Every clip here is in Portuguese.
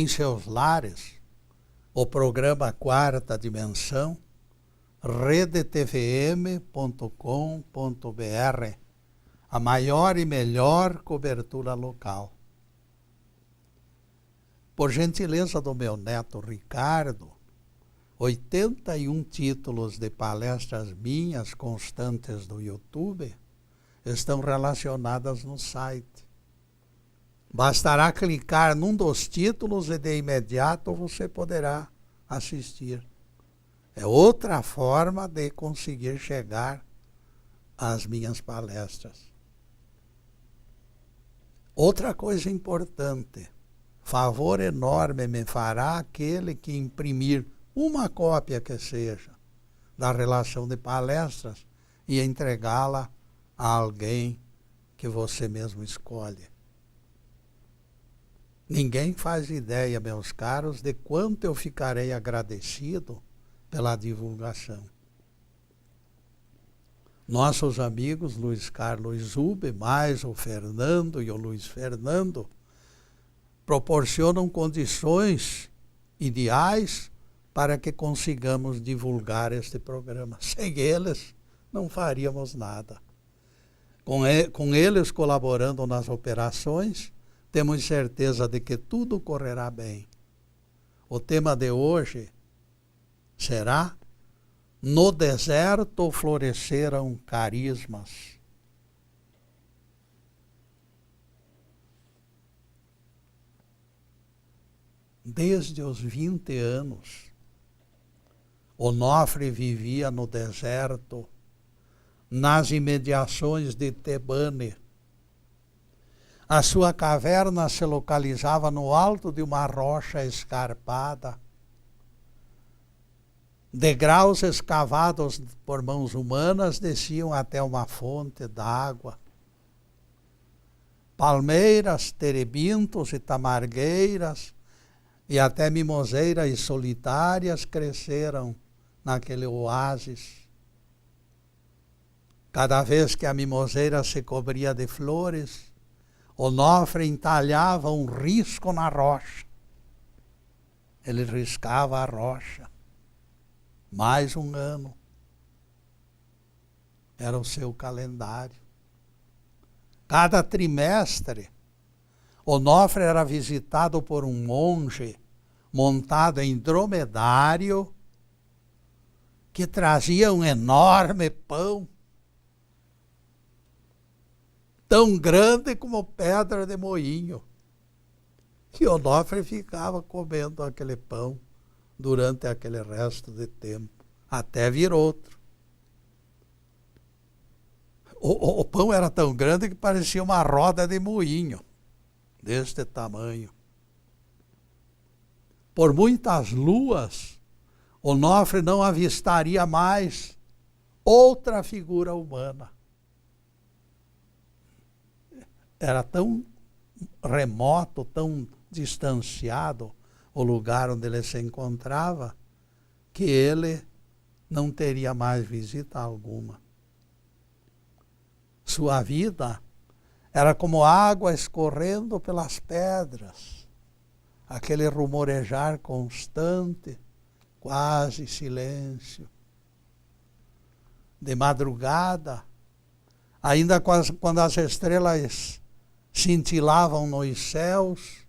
em seus lares o programa Quarta Dimensão, redetvm.com.br, a maior e melhor cobertura local. Por gentileza do meu neto Ricardo, 81 títulos de palestras minhas constantes do YouTube estão relacionadas no site. Bastará clicar num dos títulos e de imediato você poderá assistir. É outra forma de conseguir chegar às minhas palestras. Outra coisa importante, favor enorme me fará aquele que imprimir uma cópia que seja da relação de palestras e entregá-la a alguém que você mesmo escolhe. Ninguém faz ideia, meus caros, de quanto eu ficarei agradecido pela divulgação. Nossos amigos Luiz Carlos Zube, mais o Fernando e o Luiz Fernando, proporcionam condições ideais para que consigamos divulgar este programa. Sem eles, não faríamos nada. Com eles colaborando nas operações, temos certeza de que tudo correrá bem. O tema de hoje será: no deserto floresceram carismas. Desde os 20 anos, Onofre vivia no deserto, nas imediações de Tebane. A sua caverna se localizava no alto de uma rocha escarpada. Degraus escavados por mãos humanas desciam até uma fonte d'água. Palmeiras, terebintos e tamargueiras e até mimoseiras solitárias cresceram naquele oásis. Cada vez que a mimoseira se cobria de flores, Onofre entalhava um risco na rocha. Ele riscava a rocha. Mais um ano. Era o seu calendário. Cada trimestre, Onofre era visitado por um monge montado em dromedário que trazia um enorme pão, tão grande como pedra de moinho. E Onofre ficava comendo aquele pão durante aquele resto de tempo, até vir outro. O pão era tão grande que parecia uma roda de moinho, deste tamanho. Por muitas luas, Onofre não avistaria mais outra figura humana. Era tão remoto, tão distanciado o lugar onde ele se encontrava, que ele não teria mais visita alguma. Sua vida era como água escorrendo pelas pedras, aquele rumorejar constante, quase silêncio. De madrugada, ainda quando as estrelas cintilavam nos céus,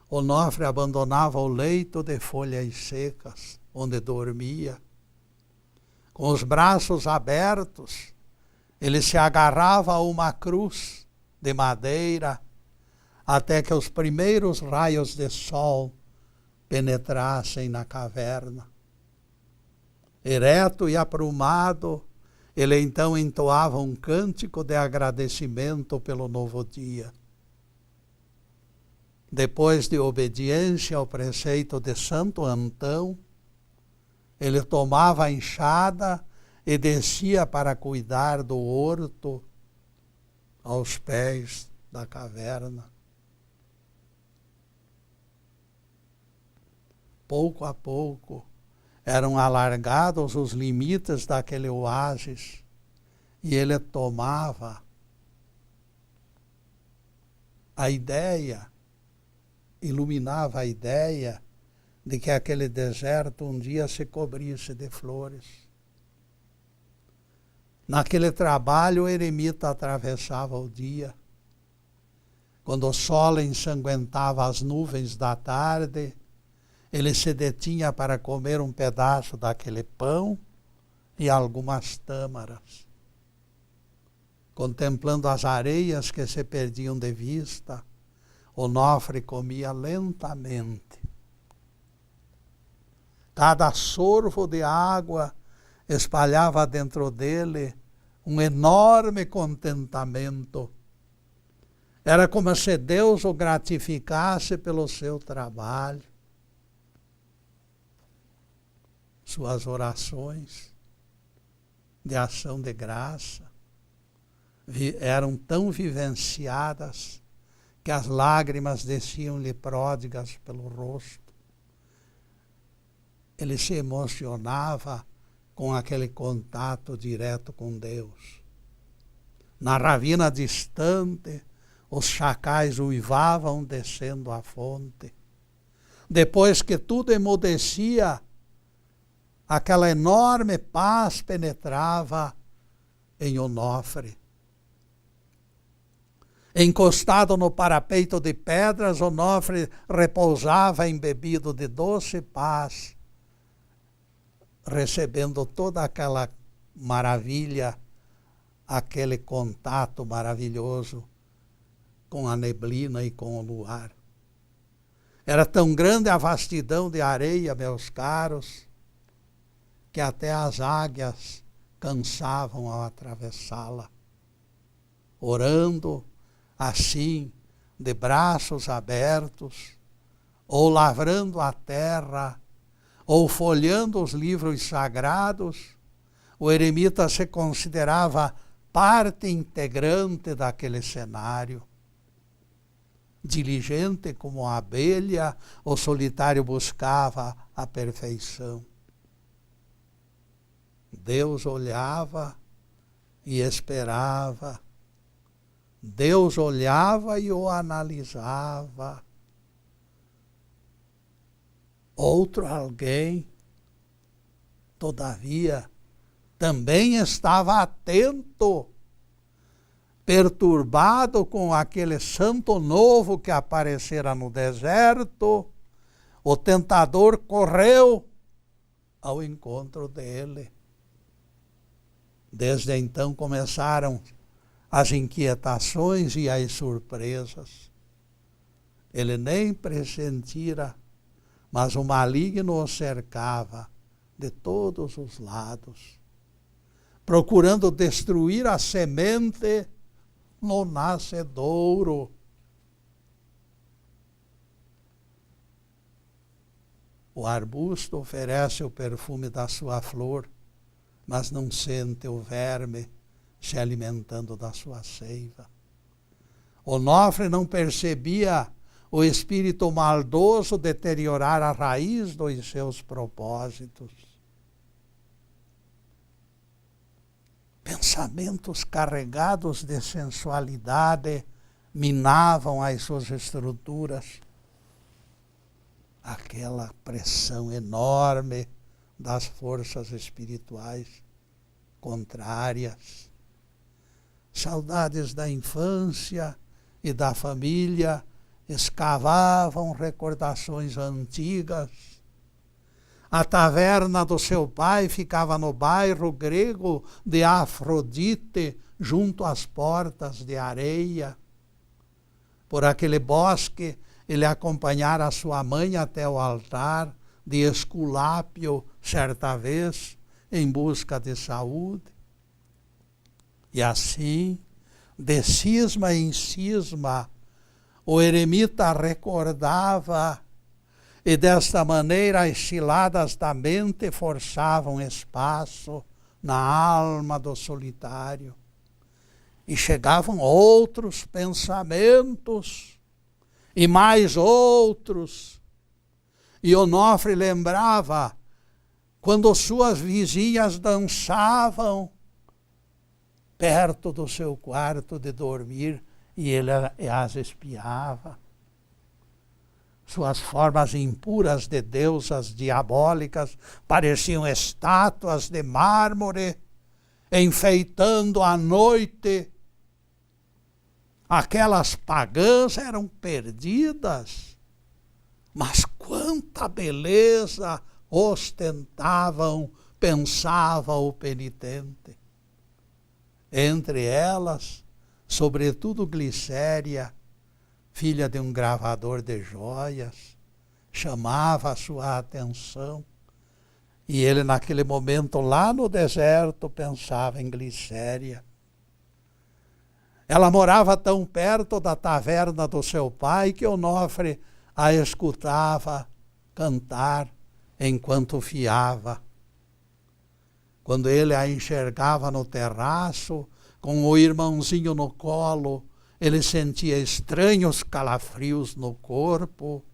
Onofre abandonava o leito de folhas secas, onde dormia. Com os braços abertos, ele se agarrava a uma cruz de madeira, até que os primeiros raios de sol penetrassem na caverna. Ereto e aprumado, ele então entoava um cântico de agradecimento pelo novo dia. Depois de obediência ao preceito de Santo Antão, ele tomava a enxada e descia para cuidar do horto aos pés da caverna. Pouco a pouco eram alargados os limites daquele oásis e ele tomava a ideia iluminava a ideia de que aquele deserto um dia se cobrisse de flores. Naquele trabalho, o eremita atravessava o dia. Quando o sol ensanguentava as nuvens da tarde, ele se detinha para comer um pedaço daquele pão e algumas tâmaras. Contemplando as areias que se perdiam de vista, Onofre comia lentamente. Cada sorvo de água espalhava dentro dele um enorme contentamento. Era como se Deus o gratificasse pelo seu trabalho. Suas orações de ação de graça eram tão vivenciadas que as lágrimas desciam-lhe pródigas pelo rosto. Ele se emocionava com aquele contato direto com Deus. Na ravina distante, os chacais uivavam descendo a fonte. Depois que tudo emudecia, aquela enorme paz penetrava em Onofre. Encostado no parapeito de pedras, Onofre repousava embebido de doce paz, recebendo toda aquela maravilha, aquele contato maravilhoso com a neblina e com o luar. Era tão grande a vastidão de areia, meus caros, que até as águias cansavam ao atravessá-la. Orando assim, de braços abertos, ou lavrando a terra, ou folheando os livros sagrados, o eremita se considerava parte integrante daquele cenário. Diligente como a abelha, o solitário buscava a perfeição. Deus olhava e esperava. Deus olhava e o analisava. Outro alguém, todavia, também estava atento, perturbado com aquele santo novo que aparecera no deserto. O tentador correu ao encontro dele. Desde então começaram as inquietações e as surpresas. Ele nem pressentira, mas o maligno o cercava de todos os lados, procurando destruir a semente no nascedouro. O arbusto oferece o perfume da sua flor, mas não sente o verme se alimentando da sua seiva. Onofre não percebia o espírito maldoso deteriorar a raiz dos seus propósitos. Pensamentos carregados de sensualidade minavam as suas estruturas. Aquela pressão enorme das forças espirituais contrárias. Saudades da infância e da família escavavam recordações antigas. A taverna do seu pai ficava no bairro grego de Afrodite, junto às portas de areia. Por aquele bosque, ele acompanhara sua mãe até o altar de Esculápio, certa vez, em busca de saúde. E assim, de cisma em cisma, o eremita recordava, e desta maneira as ciladas da mente forçavam espaço na alma do solitário. E chegavam outros pensamentos, e mais outros. E Onofre lembrava quando suas vizinhas dançavam perto do seu quarto de dormir e ele as espiava. suas formas impuras de deusas diabólicas pareciam estátuas de mármore, enfeitando a noite. Aquelas pagãs eram perdidas, mas quanta beleza ostentavam, pensava o penitente. Entre elas, sobretudo Glicéria, filha de um gravador de joias, chamava a sua atenção. E ele, naquele momento, lá no deserto, pensava em Glicéria. Ela morava tão perto da taverna do seu pai que Onofre a escutava cantar enquanto fiava. Quando ele a enxergava no terraço, com o irmãozinho no colo, ele sentia estranhos calafrios no corpo.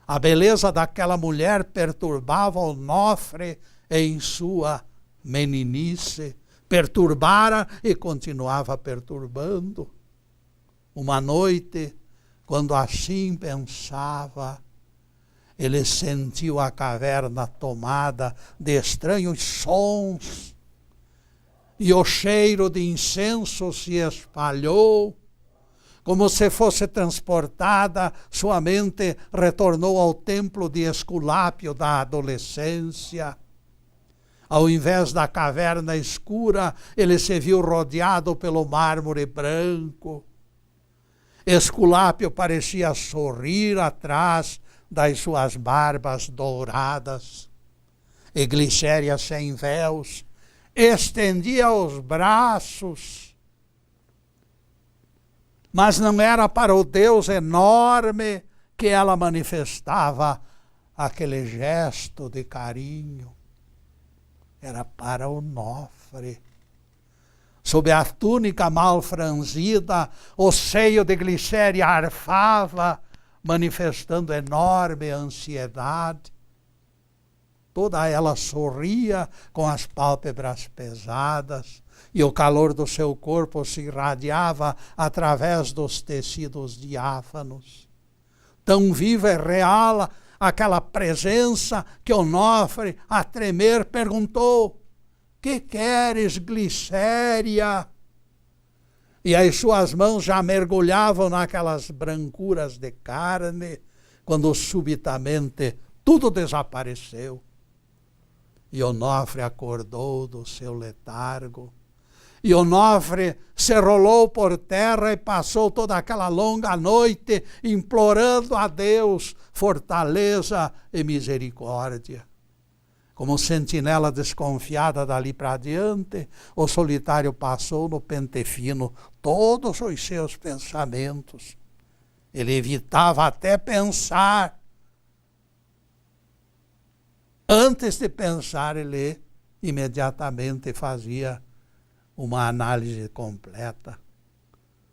A beleza daquela mulher perturbava Onofre em sua meninice. Perturbara e continuava perturbando. Uma noite, quando assim pensava, ele sentiu a caverna tomada de estranhos sons, e o cheiro de incenso se espalhou. Como se fosse transportada, sua mente retornou ao templo de Esculápio da adolescência. Ao invés da caverna escura, ele se viu rodeado pelo mármore branco. Esculápio parecia sorrir atrás das suas barbas douradas. E Glicéria, sem véus, estendia os braços. Mas não era para o Deus enorme que ela manifestava aquele gesto de carinho. Era para Onofre. Sob a túnica mal franzida, o seio de Glicéria arfava, manifestando enorme ansiedade. Toda ela sorria com as pálpebras pesadas, e o calor do seu corpo se irradiava através dos tecidos diáfanos. Tão viva e real aquela presença que Onofre, a tremer, perguntou: "Que queres, Glicéria?" E as suas mãos já mergulhavam naquelas brancuras de carne, quando subitamente tudo desapareceu. E Onofre acordou do seu letargo. E Onofre se rolou por terra e passou toda aquela longa noite implorando a Deus fortaleza e misericórdia. Como sentinela desconfiada dali para adiante, o solitário passou no pente fino todos os seus pensamentos. Ele evitava até pensar. Antes de pensar, ele imediatamente fazia uma análise completa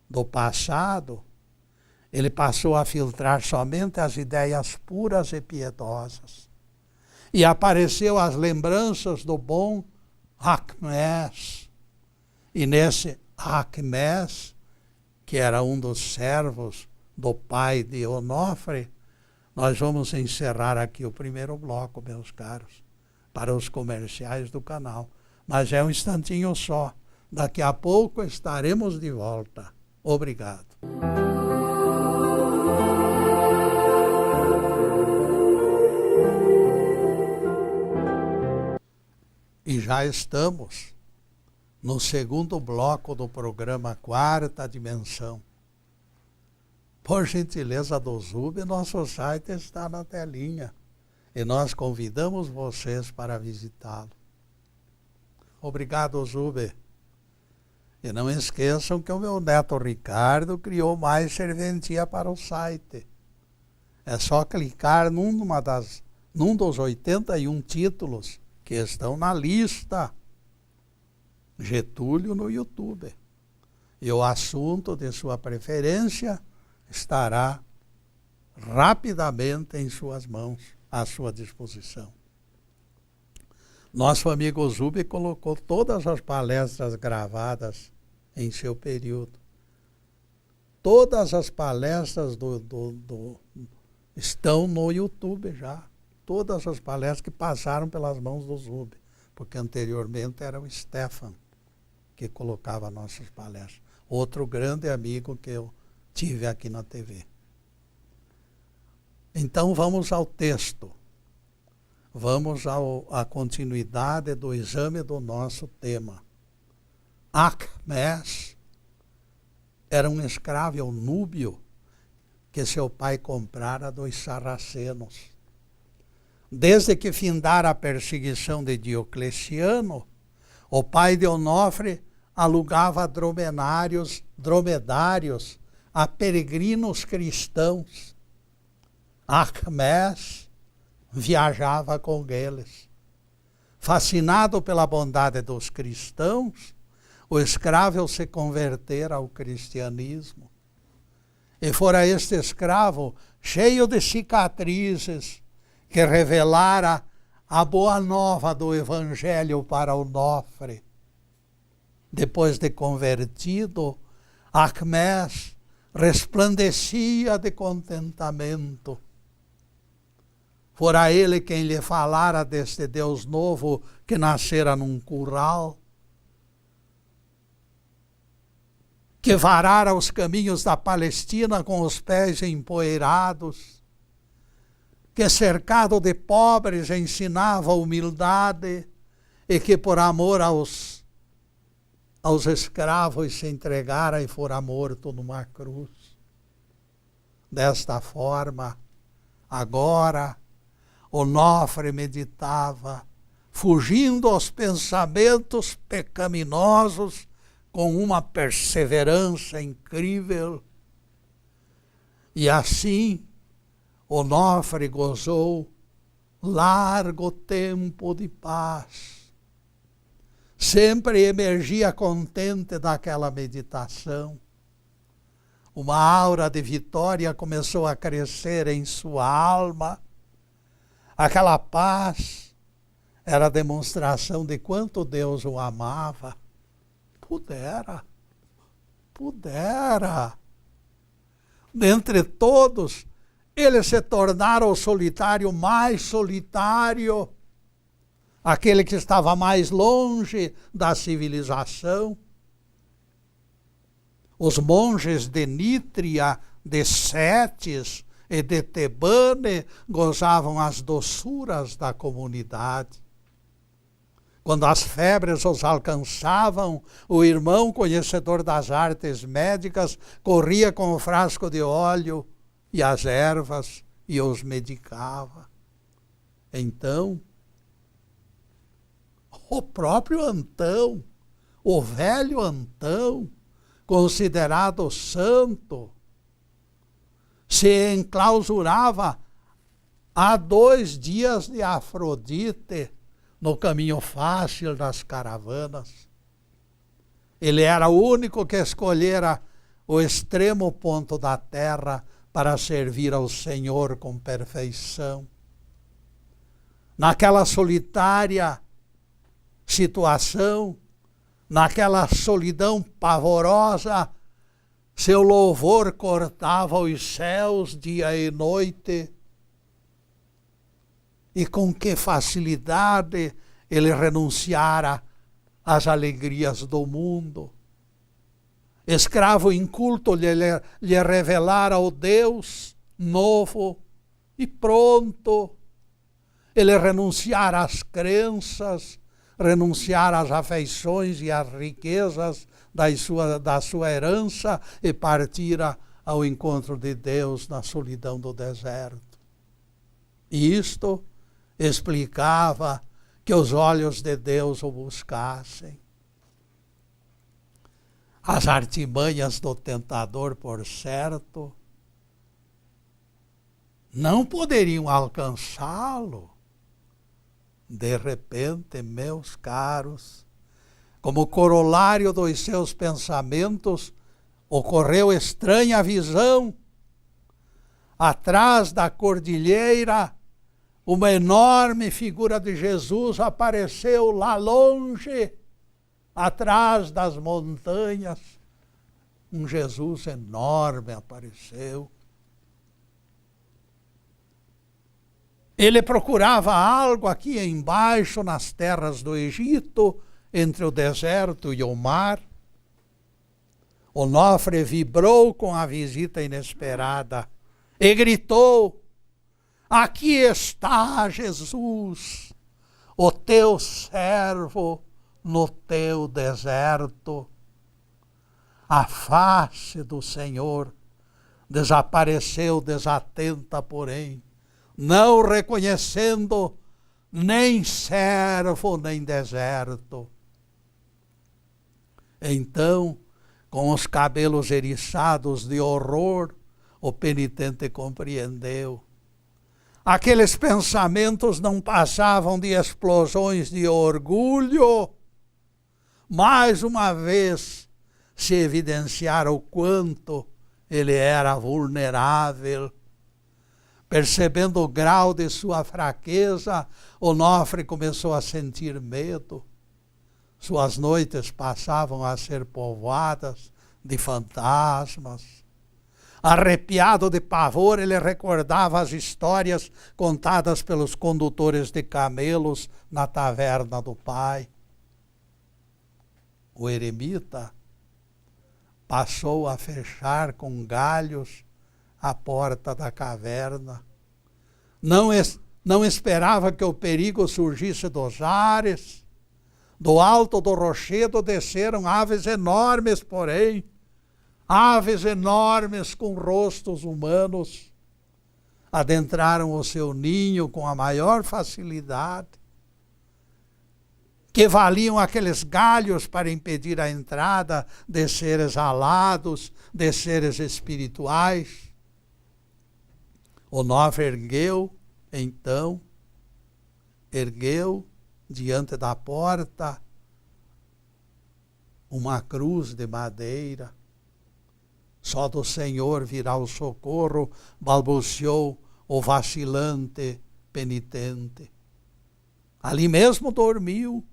do passado. Ele passou a filtrar somente as ideias puras e piedosas. E apareceu as lembranças do bom Acmés. E nesse Acmés, que era um dos servos do pai de Onofre, nós vamos encerrar aqui o primeiro bloco, meus caros, para os comerciais do canal. Mas é um instantinho só. Daqui a pouco estaremos de volta. Obrigado. E já estamos no segundo bloco do programa Quarta Dimensão. Por gentileza do Zub, nosso site está na telinha e nós convidamos vocês para visitá-lo. Obrigado, Zub. E não esqueçam que o meu neto Ricardo criou mais serventia para o site. É só clicar num dos 81 títulos que estão na lista Getúlio no YouTube. E o assunto de sua preferência estará rapidamente em suas mãos, à sua disposição. Nosso amigo Zub colocou todas as palestras gravadas em seu período. Todas as palestras Estão no YouTube já. Todas as palestras que passaram pelas mãos do Zub. Porque anteriormente era o Stefan que colocava nossas palestras. Outro grande amigo que eu tive aqui na TV. Então vamos ao texto. Vamos à continuidade do exame do nosso tema. Acmes era um escravo eunúbio que seu pai comprara dos sarracenos. Desde que findara a perseguição de Diocleciano, o pai de Onofre alugava dromedários a peregrinos cristãos. Acmes viajava com eles. Fascinado pela bondade dos cristãos, o escravo se convertera ao cristianismo. E fora este escravo, cheio de cicatrizes, que revelara a boa nova do Evangelho para Onofre. Depois de convertido, Acmes resplandecia de contentamento. Fora ele quem lhe falara deste Deus novo que nascera num curral, que varara os caminhos da Palestina com os pés empoeirados, que cercado de pobres ensinava humildade e que por amor aos escravos se entregara e fora morto numa cruz. Desta forma, agora, Onofre meditava, fugindo aos pensamentos pecaminosos com uma perseverança incrível. E assim, Onofre gozou largo tempo de paz. Sempre emergia contente daquela meditação. Uma aura de vitória começou a crescer em sua alma. Aquela paz era a demonstração de quanto Deus o amava. Pudera. Dentre todos, ele se tornara o solitário mais solitário, aquele que estava mais longe da civilização. Os monges de Nítria, de Sétis e de Tebane gozavam as doçuras da comunidade. Quando as febres os alcançavam, o irmão, conhecedor das artes médicas, corria com o frasco de óleo e as ervas e os medicava. Então, o próprio Antão, o velho Antão, considerado santo, se enclausurava a 2 dias de Afrodite no caminho fácil das caravanas. Ele era o único que escolhera o extremo ponto da terra para servir ao Senhor com perfeição. Naquela solitária situação, naquela solidão pavorosa, seu louvor cortava os céus dia e noite. E com que facilidade ele renunciara às alegrias do mundo. Escravo inculto lhe revelara o Deus novo e pronto. Ele renunciara às crenças, renunciara às afeições e às riquezas da sua herança e partira ao encontro de Deus na solidão do deserto. E isto explicava que os olhos de Deus o buscassem. As artimanhas do tentador, por certo, não poderiam alcançá-lo. De repente, meus caros, como corolário dos seus pensamentos, ocorreu estranha visão. Atrás da cordilheira, uma enorme figura de Jesus apareceu lá longe, atrás das montanhas. Um Jesus enorme apareceu. Ele procurava algo aqui embaixo, nas terras do Egito, entre o deserto e o mar. Onofre vibrou com a visita inesperada e gritou: aqui está Jesus, o teu servo no teu deserto. A face do Senhor desapareceu desatenta, porém, não reconhecendo nem servo nem deserto. Então, com os cabelos eriçados de horror, o penitente compreendeu. Aqueles pensamentos não passavam de explosões de orgulho. Mais uma vez se evidenciara o quanto ele era vulnerável. Percebendo o grau de sua fraqueza, Onofre começou a sentir medo. Suas noites passavam a ser povoadas de fantasmas. Arrepiado de pavor, ele recordava as histórias contadas pelos condutores de camelos na taverna do pai. O eremita passou a fechar com galhos a porta da caverna. Não esperava que o perigo surgisse dos ares. Do alto do rochedo desceram aves enormes, porém, aves enormes com rostos humanos. Adentraram o seu ninho com a maior facilidade. Que valiam aqueles galhos para impedir a entrada de seres alados, de seres espirituais. Onofre ergueu diante da porta uma cruz de madeira. Só do Senhor virá o socorro, balbuciou o vacilante penitente. Ali mesmo dormiu,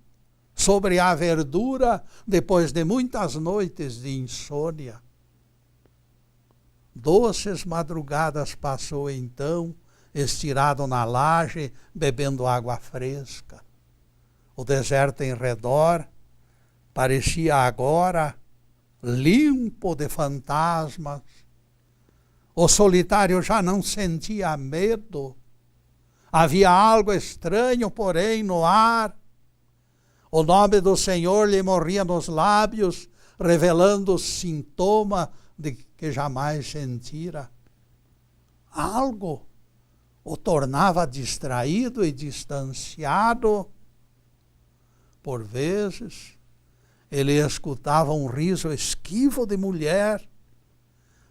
sobre a verdura, depois de muitas noites de insônia. Doces madrugadas passou então, estirado na laje, bebendo água fresca. O deserto em redor parecia agora limpo de fantasmas. O solitário já não sentia medo. Havia algo estranho, porém, no ar. O nome do Senhor lhe morria nos lábios, revelando sintoma de que jamais sentira. Algo o tornava distraído e distanciado. Por vezes, ele escutava um riso esquivo de mulher.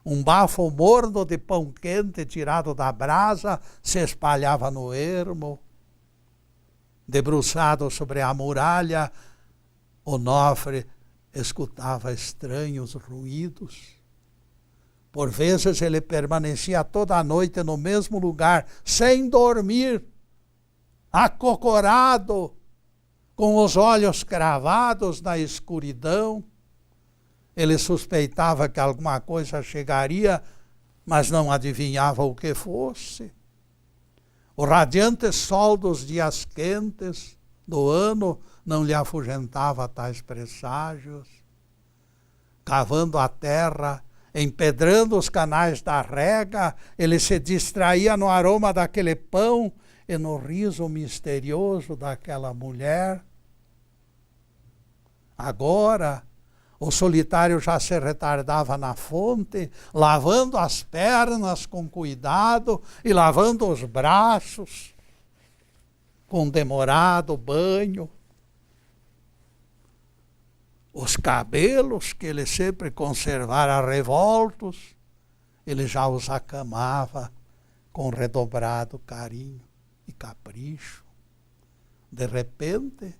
Um bafo morno de pão quente tirado da brasa se espalhava no ermo. Debruçado sobre a muralha, Onofre escutava estranhos ruídos. Por vezes ele permanecia toda a noite no mesmo lugar, sem dormir, acocorado, com os olhos cravados na escuridão. Ele suspeitava que alguma coisa chegaria, mas não adivinhava o que fosse. O radiante sol dos dias quentes do ano não lhe afugentava tais presságios. Cavando a terra, empedrando os canais da rega, ele se distraía no aroma daquele pão e no riso misterioso daquela mulher. Agora, o solitário já se retardava na fonte, lavando as pernas com cuidado e lavando os braços com demorado banho. Os cabelos que ele sempre conservara revoltos, ele já os acamava com redobrado carinho e capricho. De repente,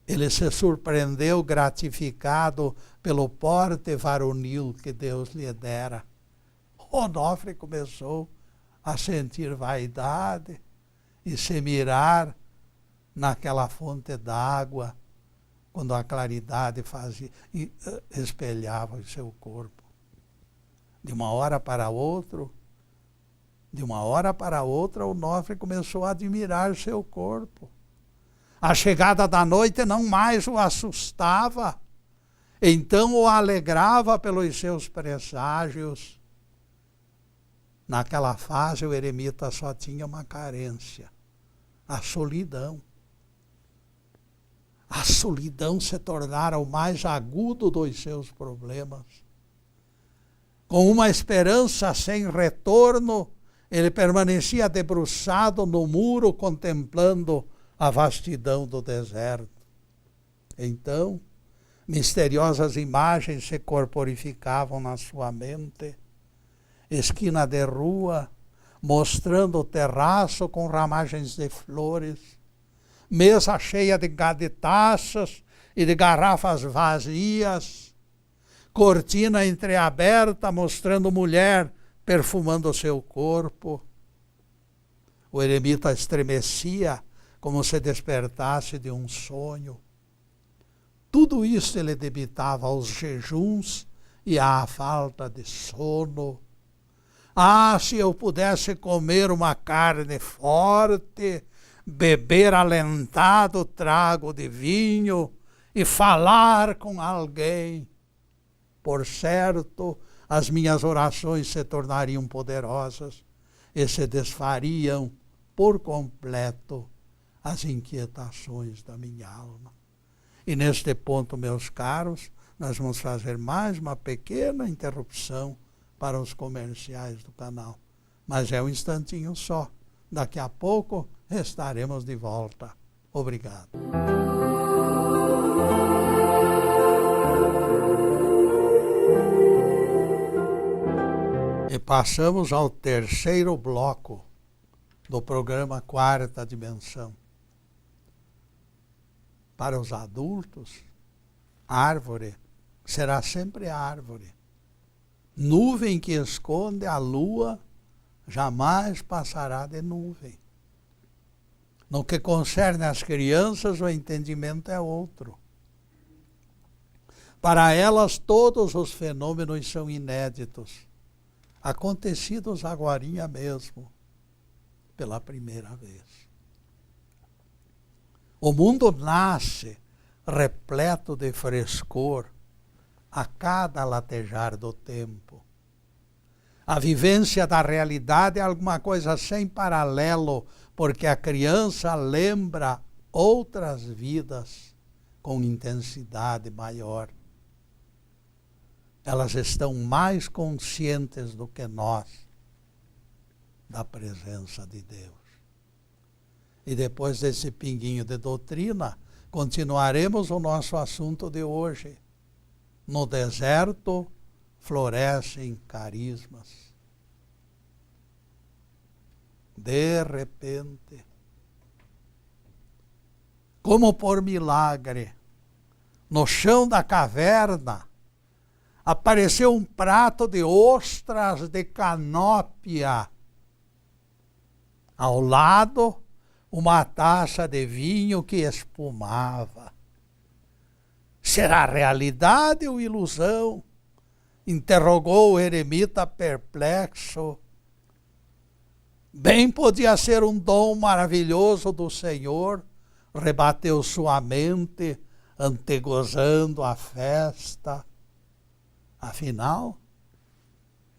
ele se surpreendeu gratificado pelo porte varonil que Deus lhe dera. Onofre começou a sentir vaidade e se mirar naquela fonte d'água, quando a claridade espelhava o seu corpo. De uma hora para outra, De uma hora para outra, Onofre começou a admirar seu corpo. A chegada da noite não mais o assustava, então o alegrava pelos seus presságios. Naquela fase, o eremita só tinha uma carência: a solidão. A solidão se tornara o mais agudo dos seus problemas. Com uma esperança sem retorno, ele permanecia debruçado no muro, contemplando a vastidão do deserto. Então, misteriosas imagens se corporificavam na sua mente. Esquina de rua, mostrando o terraço com ramagens de flores, mesa cheia de taças e de garrafas vazias, cortina entreaberta mostrando mulher perfumando seu corpo. O eremita estremecia como se despertasse de um sonho. Tudo isso ele debitava aos jejuns e à falta de sono. Ah, se eu pudesse comer uma carne forte, beber alentado trago de vinho e falar com alguém. Por certo, as minhas orações se tornariam poderosas e se desfariam por completo as inquietações da minha alma. E neste ponto, meus caros, nós vamos fazer mais uma pequena interrupção para os comerciais do canal. Mas é um instantinho só. Daqui a pouco estaremos de volta. Obrigado. E passamos ao terceiro bloco do programa Quarta Dimensão. Para os adultos, árvore será sempre árvore. Nuvem que esconde a lua jamais passará de nuvem. No que concerne às crianças, o entendimento é outro. Para elas, todos os fenômenos são inéditos, acontecidos agorinha mesmo, pela primeira vez. O mundo nasce repleto de frescor a cada latejar do tempo. A vivência da realidade é alguma coisa sem paralelo, porque a criança lembra outras vidas com intensidade maior. Elas estão mais conscientes do que nós da presença de Deus. E depois desse pinguinho de doutrina, continuaremos o nosso assunto de hoje. No deserto florescem carismas. De repente, como por milagre, no chão da caverna, apareceu um prato de ostras de canópia. Ao lado, uma taça de vinho que espumava. Será realidade ou ilusão? Interrogou o eremita perplexo. Bem podia ser um dom maravilhoso do Senhor, rebateu sua mente, antegozando a festa. Afinal,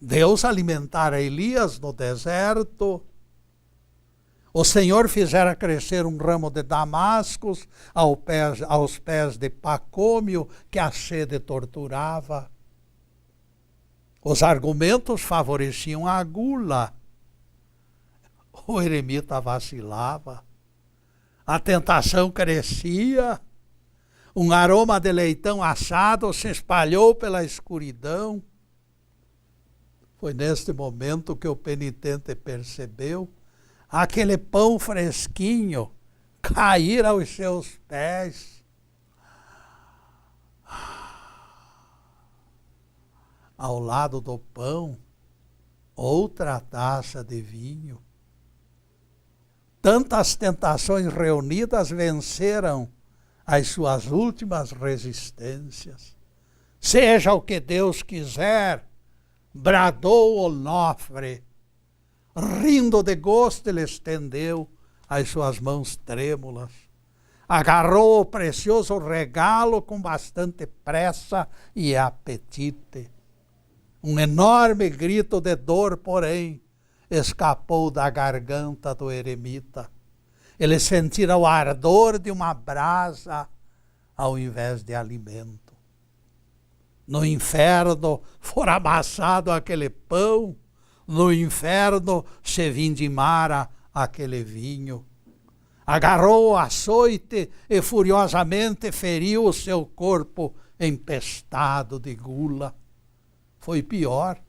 Deus alimentara Elias no deserto. O Senhor fizera crescer um ramo de damascos aos pés de Pacômio, que a sede torturava. Os argumentos favoreciam a gula. O eremita vacilava. A tentação crescia. Um aroma de leitão assado se espalhou pela escuridão. Foi neste momento que o penitente percebeu aquele pão fresquinho cair aos seus pés. Ao lado do pão, outra taça de vinho. Tantas tentações reunidas venceram as suas últimas resistências. Seja o que Deus quiser, bradou Onofre, Rindo de gosto, ele estendeu as suas mãos trêmulas, agarrou o precioso regalo com bastante pressa e apetite. Um enorme grito de dor, porém, escapou da garganta do eremita. Ele sentira o ardor de uma brasa ao invés de alimento. No inferno fora amassado aquele pão, no inferno se vindimara aquele vinho. Agarrou o açoite e furiosamente feriu o seu corpo empestado de gula. Foi pior.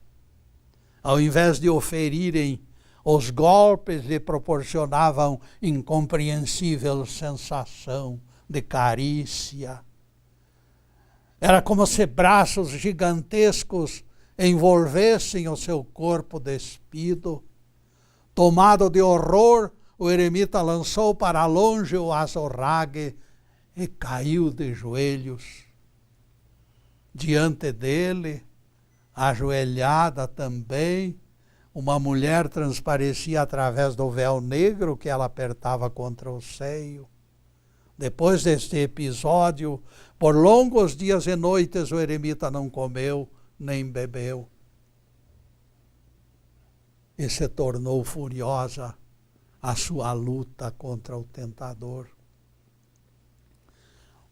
Ao invés de o ferirem, os golpes lhe proporcionavam incompreensível sensação de carícia. Era como se braços gigantescos envolvessem o seu corpo despido. Tomado de horror, o eremita lançou para longe o azorrague e caiu de joelhos. Diante dele, ajoelhada também, uma mulher transparecia através do véu negro que ela apertava contra o seio. Depois deste episódio, por longos dias e noites, o eremita não comeu nem bebeu. E se tornou furiosa a sua luta contra o tentador.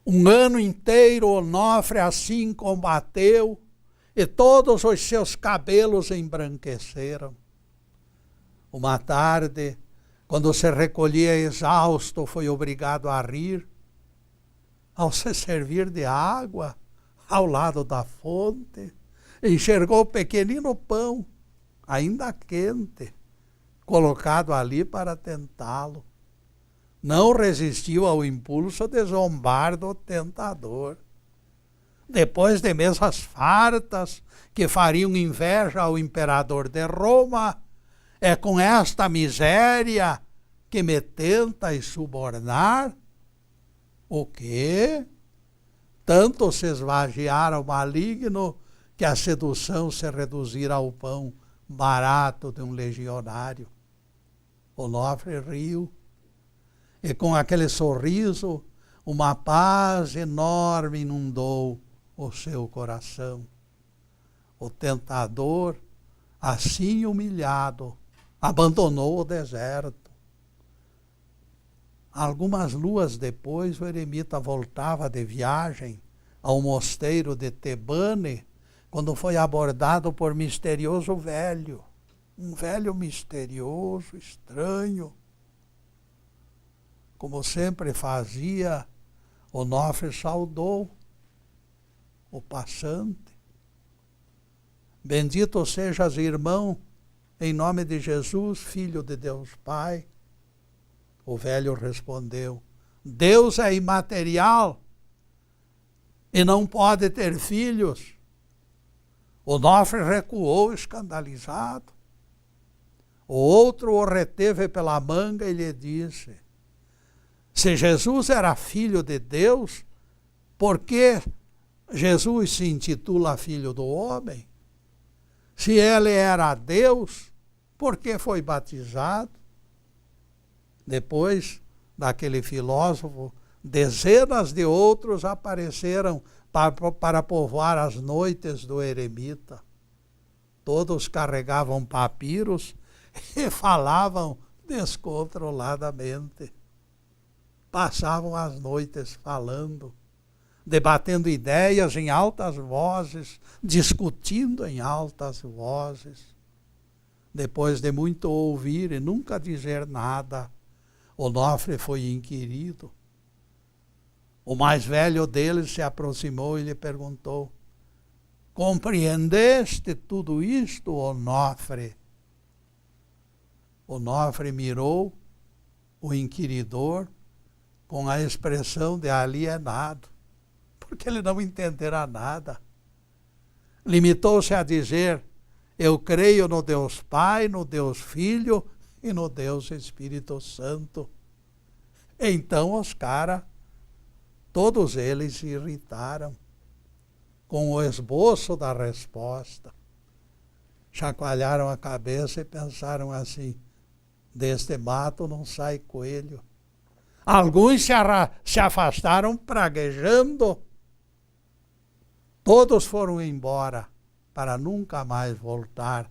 Um ano inteiro Onofre assim combateu e todos os seus cabelos embranqueceram. Uma tarde, quando se recolhia exausto, foi obrigado a rir. Ao se servir de água, ao lado da fonte, enxergou o pequenino pão, ainda quente, colocado ali para tentá-lo. Não resistiu ao impulso de zombar do tentador. Depois de mesas fartas que fariam inveja ao imperador de Roma, é com esta miséria que me tentas subornar? O quê? Tanto se esvaziara o maligno que a sedução se reduzira ao pão barato de um legionário. Onofre riu, e com aquele sorriso, uma paz enorme inundou o seu coração. O tentador, assim humilhado, abandonou o deserto. Algumas luas depois, o eremita voltava de viagem ao mosteiro de Tebane, quando foi abordado por misterioso velho. Um velho misterioso, estranho. Como sempre fazia, Onofre saudou o passante. Bendito sejas, irmão, em nome de Jesus, Filho de Deus Pai. O velho respondeu: Deus é imaterial e não pode ter filhos. Onofre recuou escandalizado. O outro o reteve pela manga e lhe disse: se Jesus era filho de Deus, por que Jesus se intitula filho do homem? Se ele era Deus, por que foi batizado? Depois daquele filósofo, dezenas de outros apareceram para povoar as noites do eremita. Todos carregavam papiros e falavam descontroladamente. Passavam as noites falando, debatendo ideias em altas vozes, discutindo em altas vozes. Depois de muito ouvir e nunca dizer nada, Onofre foi inquirido. O mais velho deles se aproximou e lhe perguntou: compreendeste tudo isto, Onofre? Onofre mirou o inquiridor com a expressão de alienado, porque ele não entendera nada. Limitou-se a dizer: eu creio no Deus Pai, no Deus Filho e no Deus Espírito Santo. Então os caras, todos eles se irritaram com o esboço da resposta. chacoalharam a cabeça e pensaram assim: deste mato não sai coelho. Alguns se afastaram praguejando. Todos foram embora para nunca mais voltar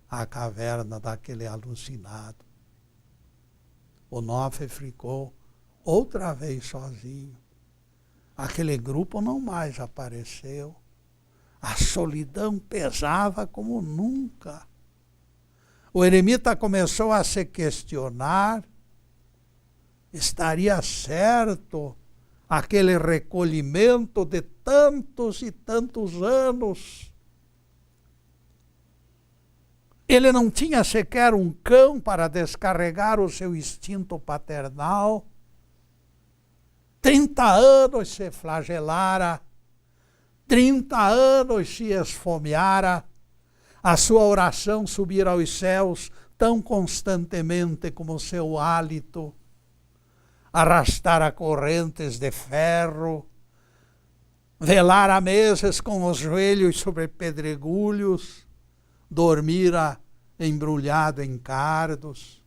à caverna daquele alucinado. Onofre ficou outra vez sozinho. Aquele grupo não mais apareceu. A solidão pesava como nunca. O eremita começou a se questionar: estaria certo aquele recolhimento de tantos e tantos anos? Ele não tinha sequer um cão para descarregar o seu instinto paternal. 30 anos se flagelara, 30 anos se esfomeara, a sua oração subira aos céus tão constantemente como o seu hálito, arrastara correntes de ferro, velara meses com os joelhos sobre pedregulhos, dormira embrulhado em cardos,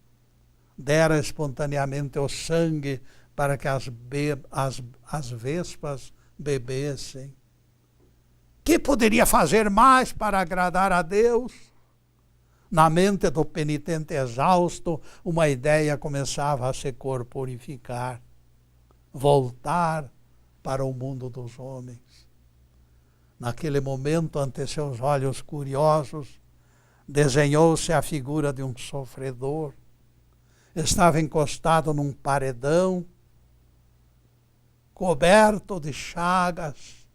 dera espontaneamente o sangue para que as vespas bebessem. Que poderia fazer mais para agradar a Deus? Na mente do penitente exausto, uma ideia começava a se corporificar: voltar para o mundo dos homens. Naquele momento, ante seus olhos curiosos, desenhou-se a figura de um sofredor. Estava encostado num paredão, coberto de chagas.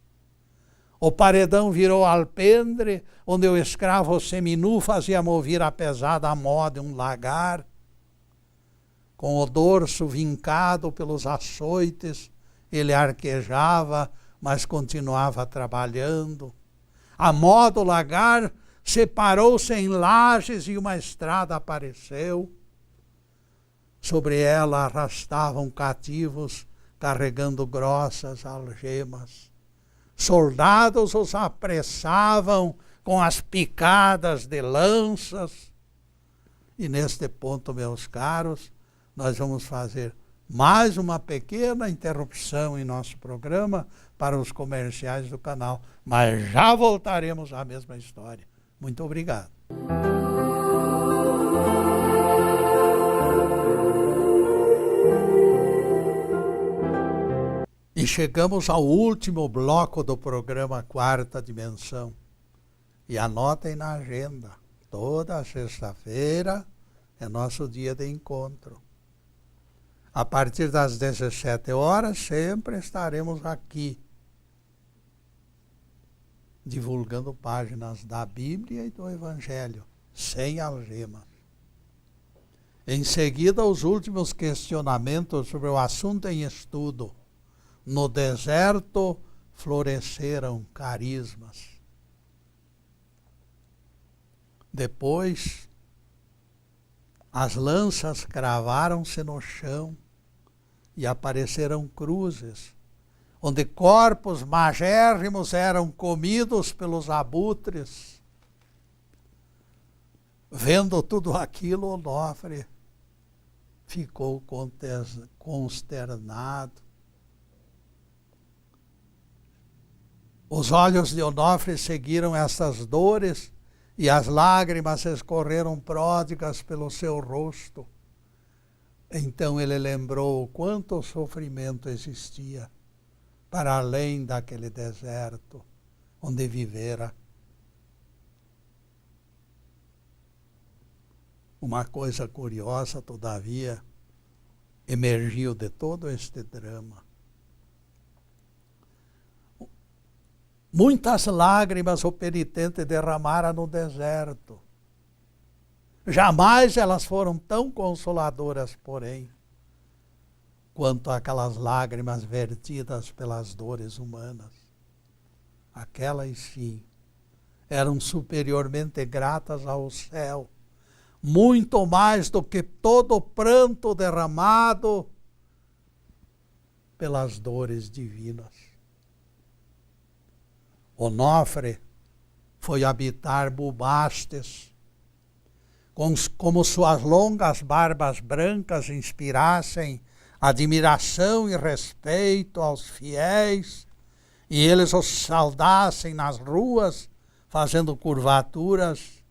O paredão virou alpendre, onde o escravo seminu fazia mover a pesada mó de um lagar. Com o dorso vincado pelos açoites, ele arquejava, mas continuava trabalhando. A mó do lagar separou-se em lajes e uma estrada apareceu. Sobre ela arrastavam cativos carregando grossas algemas. Soldados os apressavam com as picadas de lanças. E neste ponto, meus caros, nós vamos fazer mais uma pequena interrupção em nosso programa para os comerciais do canal. Mas já voltaremos à mesma história. Muito obrigado. E chegamos ao último bloco do programa Quarta Dimensão. E anotem na agenda, toda sexta-feira é nosso dia de encontro. A partir das 17 horas, sempre estaremos aqui, divulgando páginas da Bíblia e do Evangelho, sem algemas. Em seguida, os últimos questionamentos sobre o assunto em estudo. No deserto floresceram carismas. Depois, as lanças cravaram-se no chão e apareceram cruzes, onde corpos magérrimos eram comidos pelos abutres. Vendo tudo aquilo, Onofre ficou consternado. Os olhos de Onofre seguiram essas dores e as lágrimas escorreram pródigas pelo seu rosto. Então ele lembrou o quanto sofrimento existia para além daquele deserto onde vivera. Uma coisa curiosa, todavia, emergiu de todo este drama. Muitas lágrimas o penitente derramara no deserto. Jamais elas foram tão consoladoras, porém, quanto aquelas lágrimas vertidas pelas dores humanas. Aquelas, sim, eram superiormente gratas ao céu, muito mais do que todo o pranto derramado pelas dores divinas. Onofre foi habitar Bubastes, como suas longas barbas brancas inspirassem admiração e respeito aos fiéis, e eles os saudassem nas ruas, fazendo curvaturas.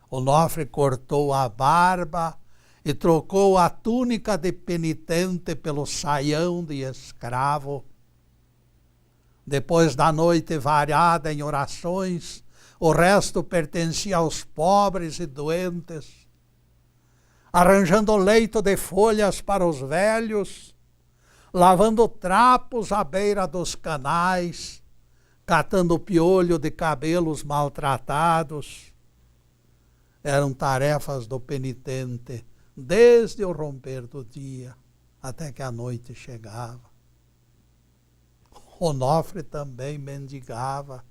Onofre cortou a barba e trocou a túnica de penitente pelo saião de escravo. Depois da noite variada em orações, o resto pertencia aos pobres e doentes, arranjando leito de folhas para os velhos, lavando trapos à beira dos canais, catando piolho de cabelos maltratados. Eram tarefas do penitente, desde o romper do dia até que a noite chegava. Onofre também mendigava.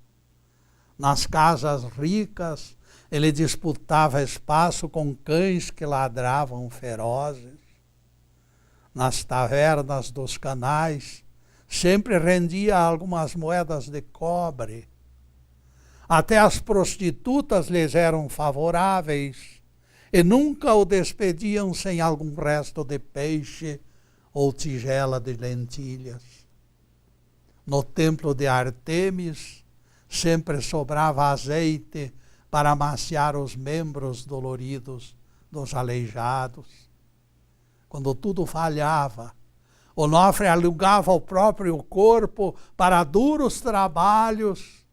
Nas casas ricas, ele disputava espaço com cães que ladravam ferozes. Nas tavernas dos canais, sempre rendia algumas moedas de cobre. Até as prostitutas lhes eram favoráveis e nunca o despediam sem algum resto de peixe ou tigela de lentilhas. No templo de Artemis, sempre sobrava azeite para amaciar os membros doloridos dos aleijados. Quando tudo falhava, Onofre alugava o próprio corpo para duros trabalhos,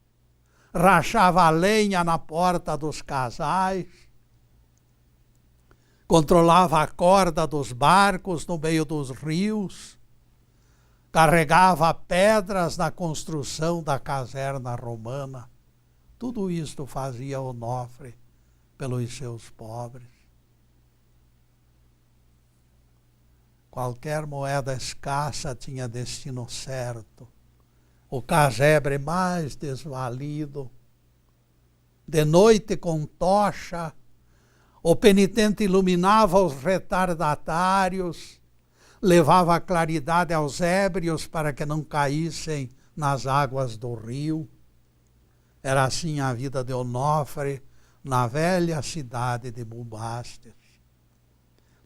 rachava a lenha na porta dos casais, controlava a corda dos barcos no meio dos rios, carregava pedras na construção da caserna romana. Tudo isto fazia Onofre pelos seus pobres. Qualquer moeda escassa tinha destino certo. O casebre mais desvalido. De noite, com tocha, o penitente iluminava os retardatários, levava a claridade aos ébrios para que não caíssem nas águas do rio. Era assim a vida de Onofre na velha cidade de Bubastes.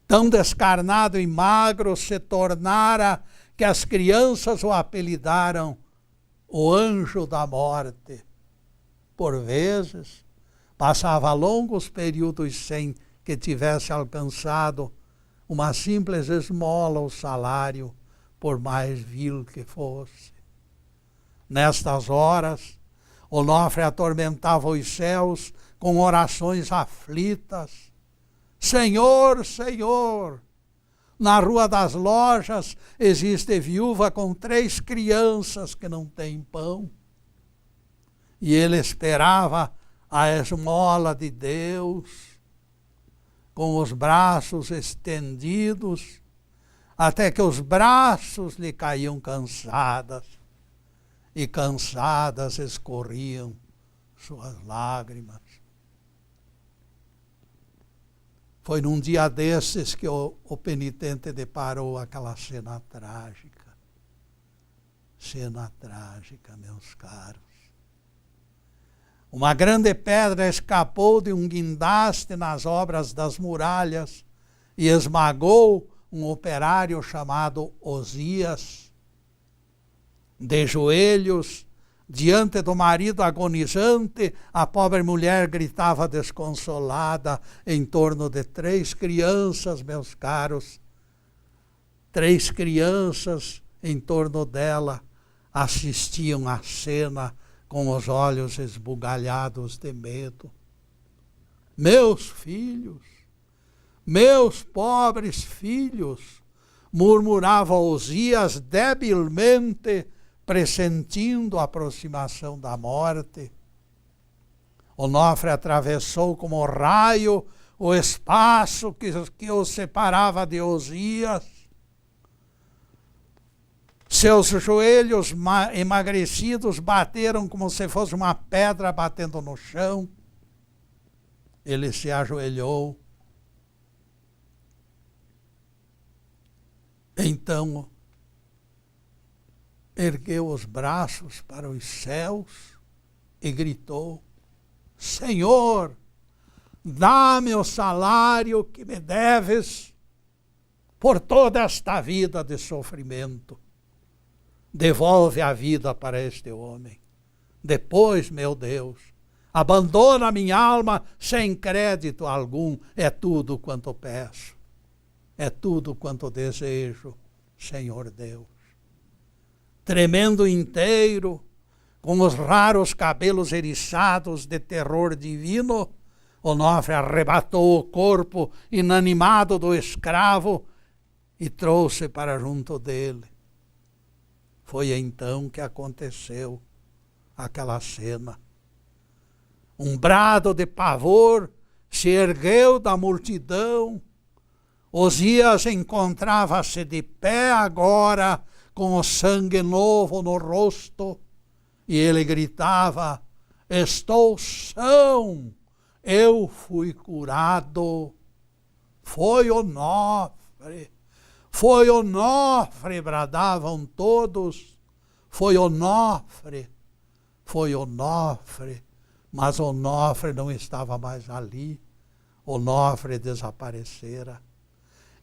Tão descarnado e magro se tornara que as crianças o apelidaram o anjo da morte. Por vezes, passava longos períodos sem que tivesse alcançado uma simples esmola ou salário, por mais vil que fosse. Nestas horas, Onofre atormentava os céus com orações aflitas. Senhor, Senhor, na Rua das Lojas existe viúva com 3 crianças que não têm pão. E ele esperava a esmola de Deus, com os braços estendidos, até que os braços lhe caíam cansadas, e cansadas escorriam suas lágrimas. Foi num dia desses que o penitente deparou aquela cena trágica. Cena trágica, meus caros. Uma grande pedra escapou de um guindaste nas obras das muralhas e esmagou um operário chamado Osias. De joelhos, diante do marido agonizante, a pobre mulher gritava desconsolada em torno de 3 crianças, meus caros. 3 crianças em torno dela assistiam à cena com os olhos esbugalhados de medo. Meus filhos, meus pobres filhos, murmurava Osias debilmente, pressentindo a aproximação da morte. Onofre atravessou como raio o espaço que o separava de Osias. Seus joelhos emagrecidos bateram como se fosse uma pedra batendo no chão. Ele se ajoelhou. Então, ergueu os braços para os céus e gritou: Senhor, dá-me o salário que me deves por toda esta vida de sofrimento. Devolve a vida para este homem. Depois, meu Deus, abandona minha alma sem crédito algum. É tudo quanto peço. É tudo quanto desejo, Senhor Deus. Tremendo inteiro, com os raros cabelos eriçados de terror divino, Onofre arrebatou o corpo inanimado do escravo e trouxe para junto dele. Foi então que aconteceu aquela cena. Um brado de pavor se ergueu da multidão. Osias encontrava-se de pé agora, com o sangue novo no rosto, e ele gritava: estou são, eu fui curado. Foi Onofre, foi Onofre, bradavam todos. Foi Onofre, foi Onofre. Mas Onofre não estava mais ali. Onofre desaparecera.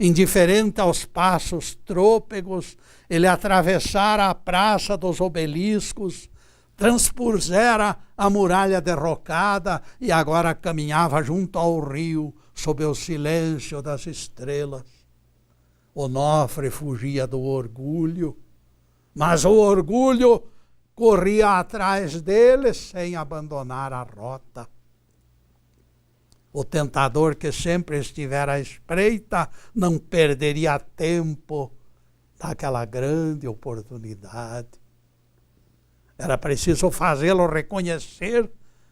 Indiferente aos passos trôpegos, ele atravessara a praça dos obeliscos, transpusera a muralha derrocada e agora caminhava junto ao rio, sob o silêncio das estrelas. Onofre fugia do orgulho, mas o orgulho corria atrás dele sem abandonar a rota. O tentador, que sempre estivera à espreita, não perderia tempo daquela grande oportunidade. Era preciso fazê-lo reconhecer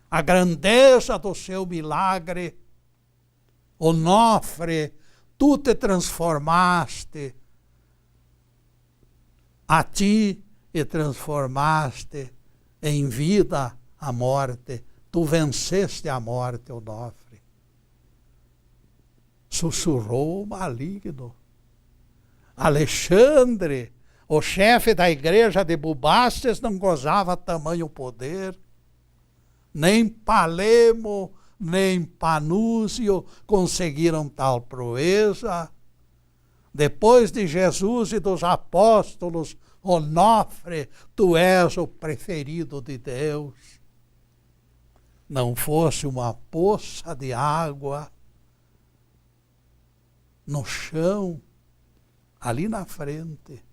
a grandeza do seu milagre. Onofre, tu te transformaste a ti e transformaste em vida a morte. Tu venceste a morte, Onofre. Sussurrou o maligno. Alexandre, o chefe da igreja de Bubastes, não gozava tamanho poder. Nem Palemo, nem Panúzio conseguiram tal proeza. Depois de Jesus e dos apóstolos, Onofre, tu és o preferido de Deus. Não fosse uma poça de água no chão, ali na frente.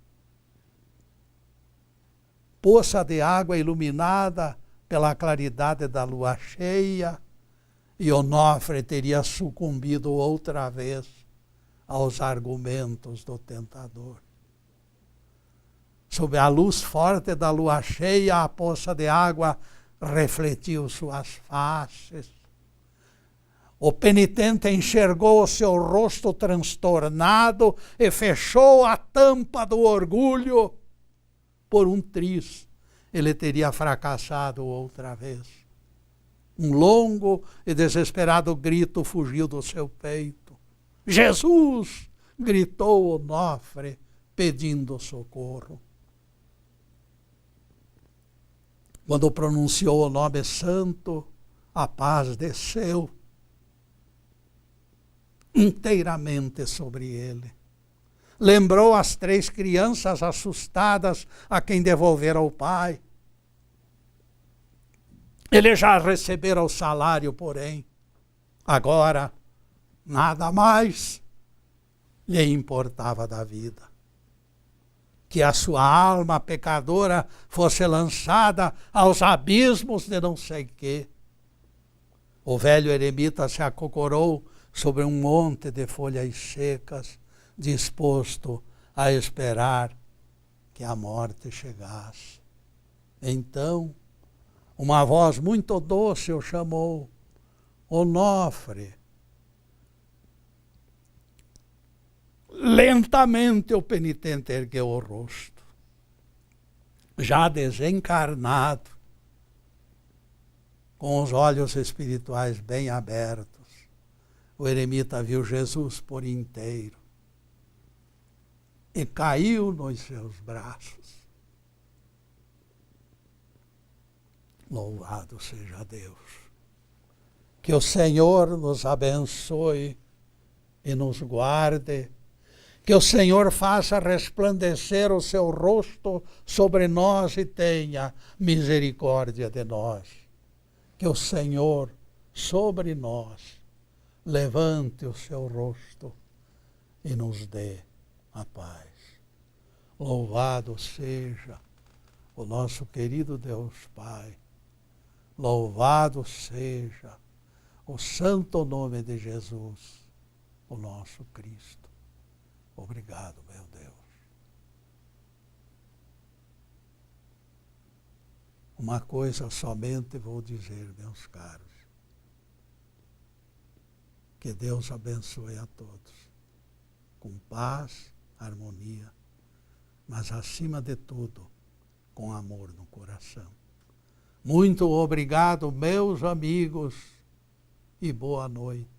Poça de água iluminada pela claridade da lua cheia, e Onofre teria sucumbido outra vez aos argumentos do tentador. Sob a luz forte da lua cheia, a poça de água refletiu suas faces. O penitente enxergou o seu rosto transtornado e fechou a tampa do orgulho. Por um triz, ele teria fracassado outra vez. Um longo e desesperado grito fugiu do seu peito. Jesus! Gritou Onofre, pedindo socorro. Quando pronunciou o nome santo, a paz desceu inteiramente sobre ele. Lembrou as 3 crianças assustadas a quem devolvera o pai. Ele já recebera o salário, porém, agora nada mais lhe importava da vida. Que a sua alma pecadora fosse lançada aos abismos de não sei quê. O velho eremita se acocorou sobre um monte de folhas secas, disposto a esperar que a morte chegasse. Então, uma voz muito doce o chamou: Onofre. Lentamente o penitente ergueu o rosto. Já desencarnado, com os olhos espirituais bem abertos, o eremita viu Jesus por inteiro e caiu nos seus braços. Louvado seja Deus. Que o Senhor nos abençoe e nos guarde. Que o Senhor faça resplandecer o seu rosto sobre nós e tenha misericórdia de nós. Que o Senhor, sobre nós, levante o seu rosto e nos dê a paz. Louvado seja o nosso querido Deus Pai. Louvado seja o santo nome de Jesus, o nosso Cristo. Obrigado, meu Deus. Uma coisa somente vou dizer, meus caros. Que Deus abençoe a todos, com paz, harmonia, mas acima de tudo, com amor no coração. Muito obrigado, meus amigos, e boa noite.